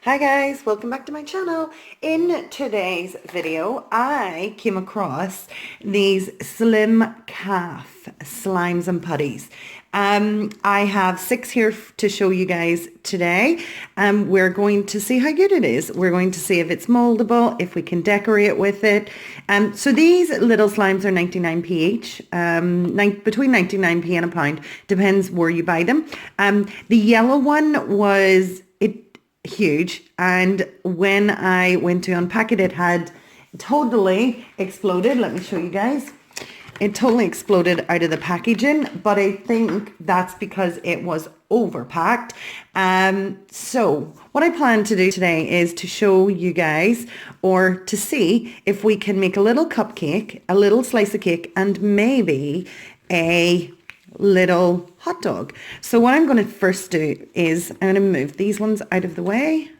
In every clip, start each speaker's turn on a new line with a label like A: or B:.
A: Hi guys, welcome back to my channel. In today's video, I came across these Slim Cafe slimes and putties. I have 6 here to show you guys today. We're going to see how good it is. We're going to see if it's moldable, if we can decorate with it. So these little slimes are 99p each, between 99p and £1, depends where you buy them. The yellow one was huge, and when I went to unpack it, it had totally exploded. Let me show you guys. It totally exploded out of the packaging, but I think that's because it was overpacked. So what I plan to do today is to show you guys, or to see if we can make a little cupcake, a little slice of cake, and maybe a little hot dog. So what I'm going to first do is I'm going to move these ones out of the way.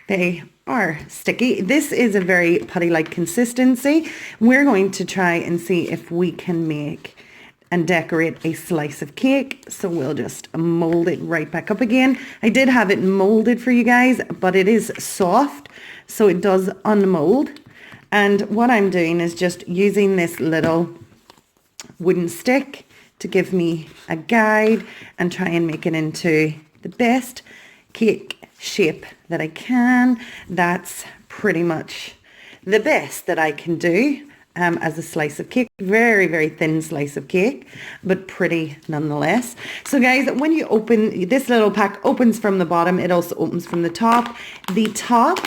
A: They are sticky. This is a very putty-like consistency. We're going to try and see if we can make and decorate a slice of cake. So we'll just mold it right back up again. I did have it molded for you guys, but it is soft, so it does unmold. And what I'm doing is just using this little wooden stick to give me a guide and try and make it into the best cake shape that I can. That's pretty much the best that I can do as a slice of cake. Very, very thin slice of cake, but pretty nonetheless. So guys, when you open, this little pack opens from the bottom. It also opens from the top. The top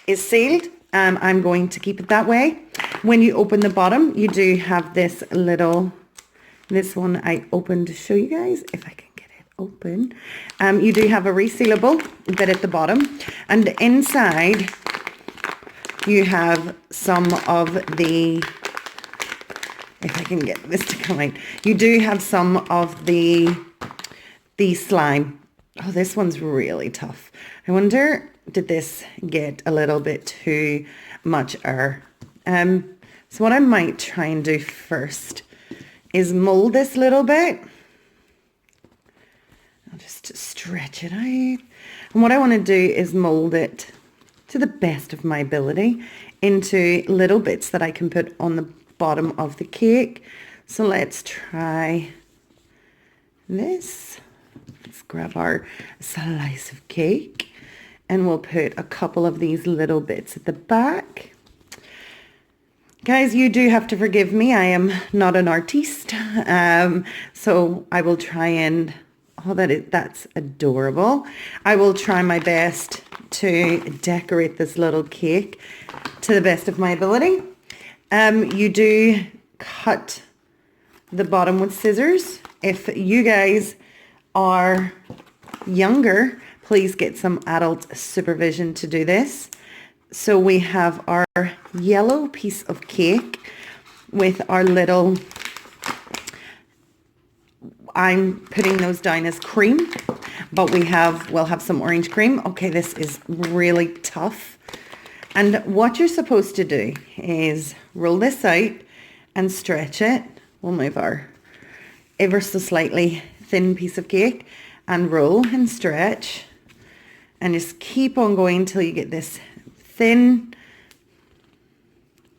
A: is sealed. I'm going to keep it that way. When you open the bottom, you do have this little... This one I opened to show you guys, if I can get it open. You do have a resealable bit at the bottom. And inside, you have some of the, if I can get this to come out, you do have some of the slime. Oh, this one's really tough. I wonder, did this get a little bit too much air? So what I might try and do first is mold this little bit. I'll just stretch it out. And what I want to do is mold it to the best of my ability into little bits that I can put on the bottom of the cake. So let's try this. Let's grab our slice of cake and we'll put a couple of these little bits at the back. Guys, you do have to forgive me. I am not an artiste. So I will try and, oh, that's adorable. I will try my best to decorate this little cake to the best of my ability. You do cut the bottom with scissors. If you guys are younger, please get some adult supervision to do this. So we have our yellow piece of cake with our little, I'm putting those down as cream, but we'll have some orange cream. Okay, this is really tough. And what you're supposed to do is roll this out and stretch it. We'll move our ever so slightly thin piece of cake and roll and stretch and just keep on going until you get this thin,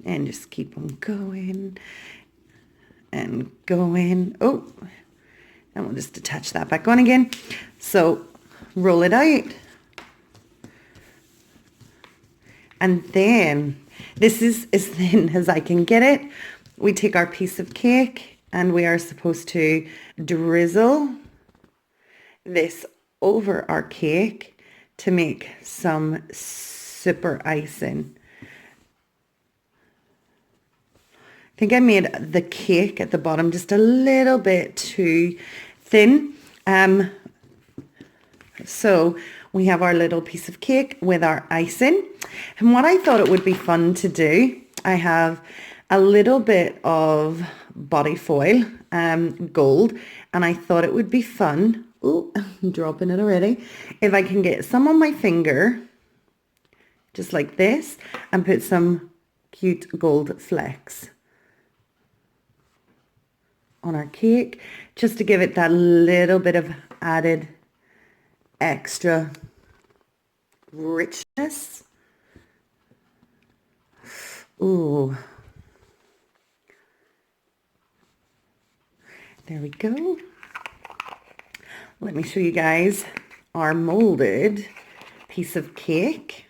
A: and just keep on going and going. Oh, and we'll just attach that back on again. So roll it out, and then this is as thin as I can get it. We take our piece of cake and we are supposed to drizzle this over our cake to make some super icing. I think I made the cake at the bottom just a little bit too thin. So we have our little piece of cake with our icing. And what I thought it would be fun to do, I have a little bit of body foil, gold, and I thought it would be fun. Oh, I'm dropping it already. If I can get some on my finger, just like this, and put some cute gold flecks on our cake, just to give it that little bit of added extra richness. Ooh. There we go. Let me show you guys our molded piece of cake.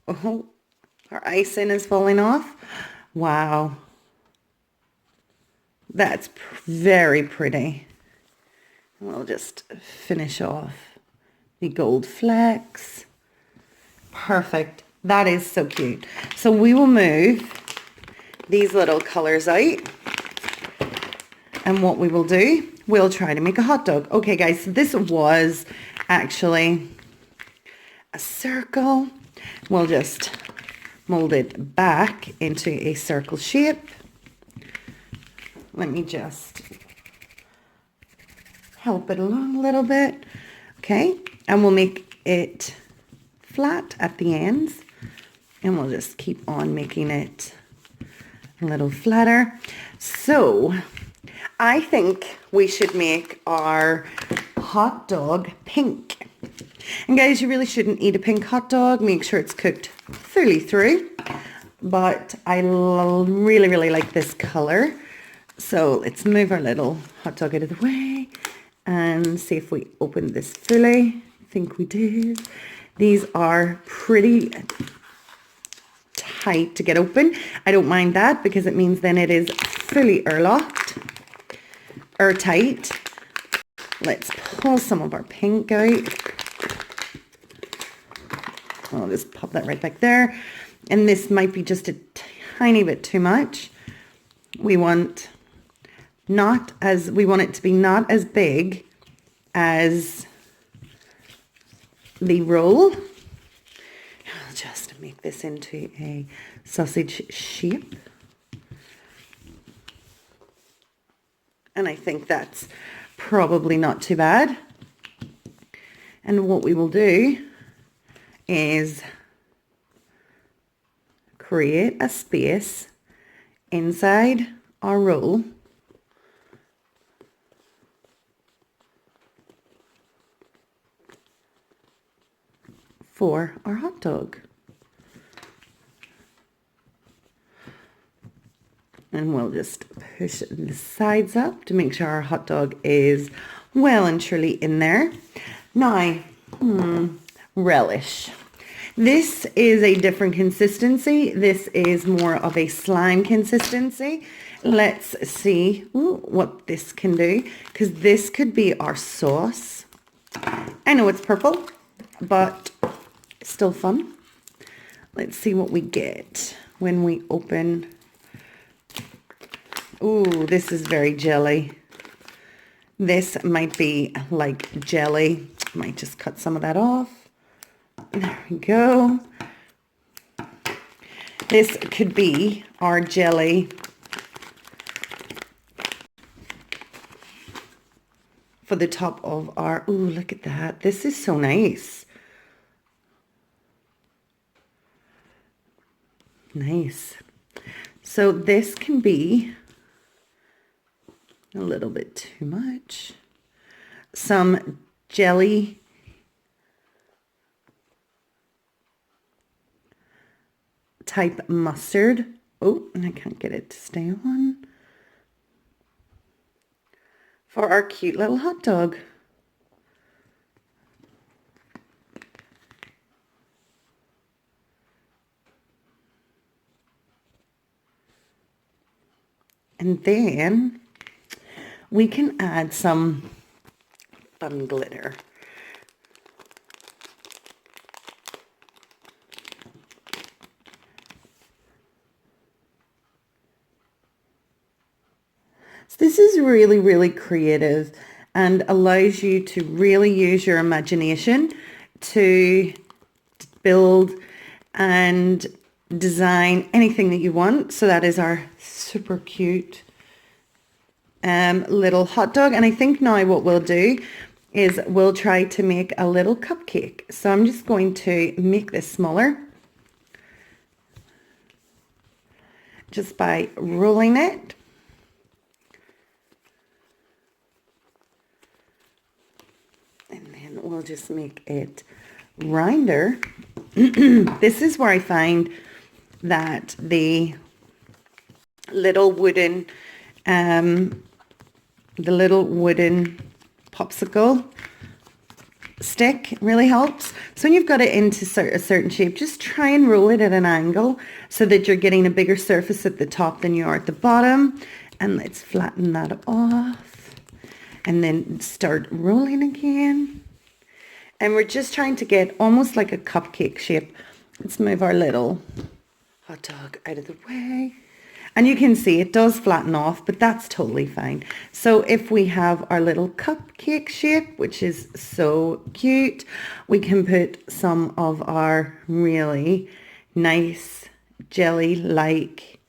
A: Oh, our icing is falling off. Wow. That's very pretty. We'll just finish off the gold flecks. Perfect. That is so cute. So we will move these little colors out. And what we will do, we'll try to make a hot dog. Okay, guys, so this was actually a circle. We'll just mold it back into a circle shape. Let me just help it along a little bit. Okay, and we'll make it flat at the ends. And we'll just keep on making it a little flatter. So I think we should make our hot dog pink. And guys, you really shouldn't eat a pink hot dog. Make sure it's cooked fully through. But I really, really like this color. So let's move our little hot dog out of the way and see if we open this fully. I think we did. These are pretty tight to get open. I don't mind that because it means then it is fully airtight. Let's pull some of our pink out. I'll just pop that right back there. And this might be just a tiny bit too much. We want it to be not as big as the roll. I'll just make this into a sausage shape. And I think that's probably not too bad. And what we will do is create a space inside our roll for our hot dog. And we'll just push the sides up to make sure our hot dog is well and truly in there. Now, relish. This is a different consistency. This is more of a slime consistency. Let's see what this can do, because this could be our sauce. I know it's purple, but it's still fun. Let's see what we get when we open. Ooh, this is very jelly. This might be like jelly. Might just cut some of that off. There we go. This could be our jelly for the top of our, ooh, look at that. This is so nice. Nice. So this can be a little bit too much. Some jelly type mustard. Oh, and I can't get it to stay on. For our cute little hot dog. And then we can add some fun glitter. So this is really, really creative and allows you to really use your imagination to build and design anything that you want. So that is our super cute little hot dog. And I think now what we'll do is we'll try to make a little cupcake. So I'm just going to make this smaller just by rolling it. And then we'll just make it rounder. This is where I find that the little wooden popsicle stick really helps. So when you've got it into a certain shape, just try and roll it at an angle so that you're getting a bigger surface at the top than you are at the bottom. And let's flatten that off and then start rolling again. And we're just trying to get almost like a cupcake shape. Let's move our little hot dog out of the way. And you can see it does flatten off, but that's totally fine. So if we have our little cupcake shape, which is so cute, we can put some of our really nice jelly-like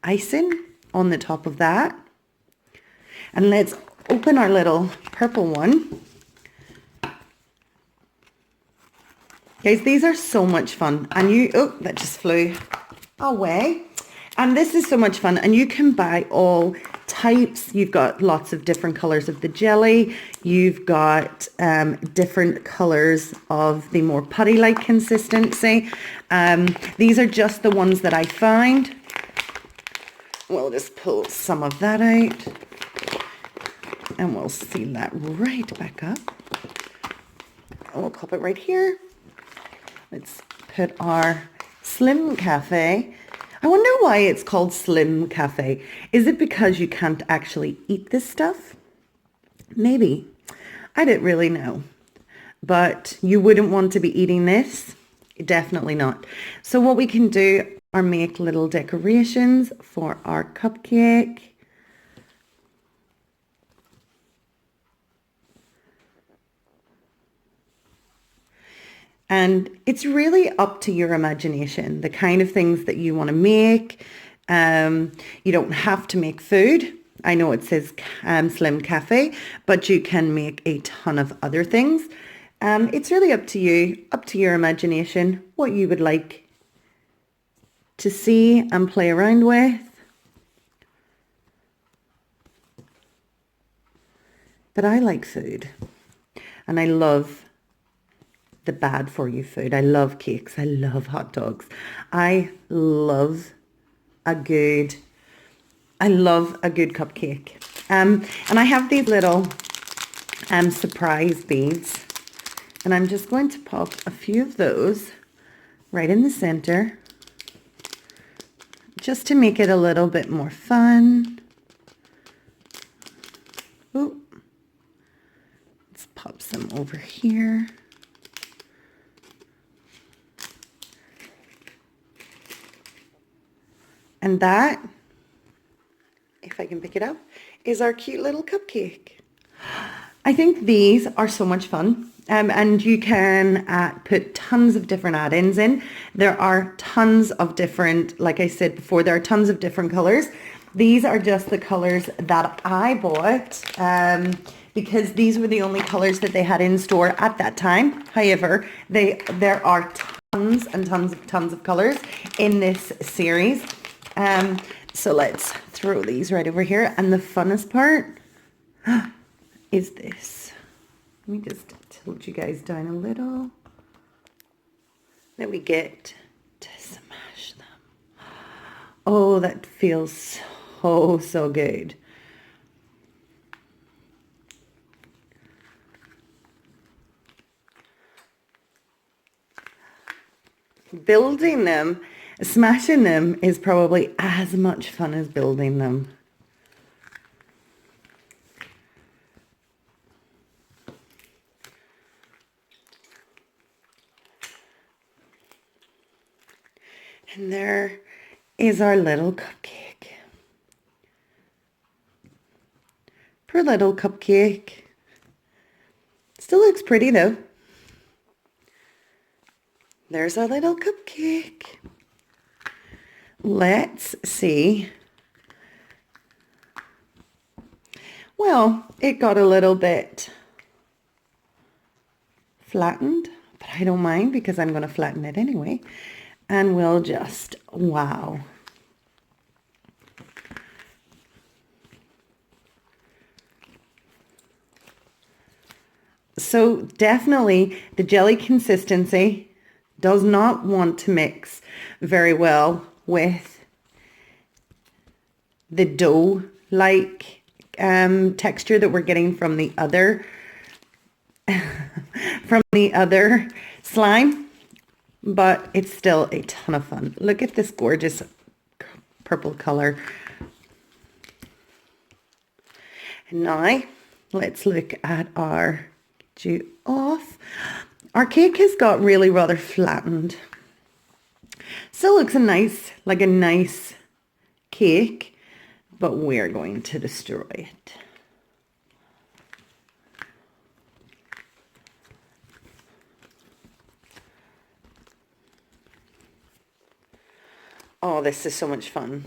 A: icing on the top of that. And let's open our little purple one. Guys, these are so much fun. And oh, that just flew away. And this is so much fun, and you can buy all types. You've got lots of different colors of the jelly. You've got different colors of the more putty-like consistency. These are just the ones that I find. We'll just pull some of that out, and we'll seal that right back up. And we'll pop it right here. Let's put our Slim Cafe. I wonder why it's called Slim Cafe. Is it because you can't actually eat this stuff? Maybe. I don't really know. But you wouldn't want to be eating this. Definitely not. So what we can do are make little decorations for our cupcake. And it's really up to your imagination, the kind of things that you want to make. You don't have to make food. I know it says Slim Cafe, but you can make a ton of other things. It's really up to you, up to your imagination, what you would like to see and play around with. But I like food, and I love the bad for you food. I love cakes. I love hot dogs. I love a good cupcake. And I have these little surprise beads, and I'm just going to pop a few of those right in the center just to make it a little bit more fun. Ooh. Let's pop some over here. And that, if I can pick it up, is our cute little cupcake. I think these are so much fun. And you can put tons of different add-ins in. There are tons of different, like I said before, there are tons of different colors. These are just the colors that I bought because these were the only colors that they had in store at that time. However, there are tons and tons of colors in this series. So let's throw these right over here. And the funnest part is this. Let me just tilt you guys down a little. Then we get to smash them. Oh, that feels so good. Building them, smashing them is probably as much fun as building them. And there is our little cupcake. Poor little cupcake. Still looks pretty though. There's our little cupcake. Let's see. Well, it got a little bit flattened, but I don't mind because I'm going to flatten it anyway. And we'll just, wow. So definitely the jelly consistency does not want to mix very well with the dough-like texture that we're getting from the other slime, but it's still a ton of fun. Look at this gorgeous purple color. And now let's look at our dew off. Our cake has got really rather flattened. Still looks like a nice cake, but we're going to destroy it. Oh, this is so much fun.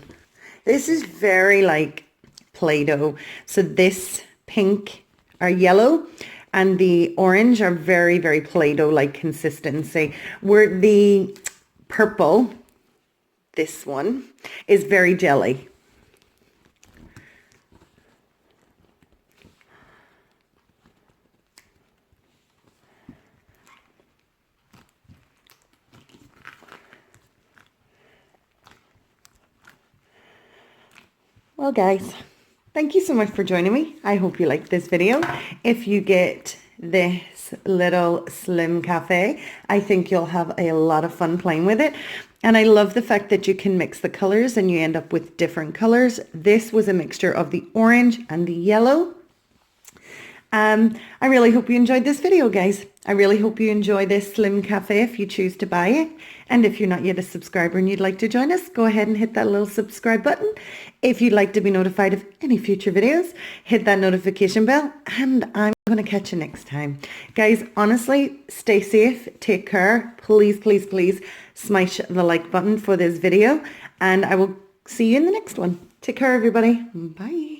A: This is very like Play-Doh. So this pink or yellow and the orange are very, very Play-Doh like consistency. Where the purple, this one, is very jelly. Well, guys, thank you so much for joining me. I hope you liked this video. If you get this little Slim Cafe, I think you'll have a lot of fun playing with it. And I love the fact that you can mix the colors and you end up with different colors. This was a mixture of the orange and the yellow. I really hope you enjoyed this video, guys. I really hope you enjoy this Slim Cafe if you choose to buy it. And if you're not yet a subscriber and you'd like to join us, go ahead and hit that little subscribe button. If you'd like to be notified of any future videos, hit that notification bell, and I'm going to catch you next time. Guys, honestly, stay safe, take care. Please, please, please smash the like button for this video, and I will see you in the next one. Take care, everybody. Bye.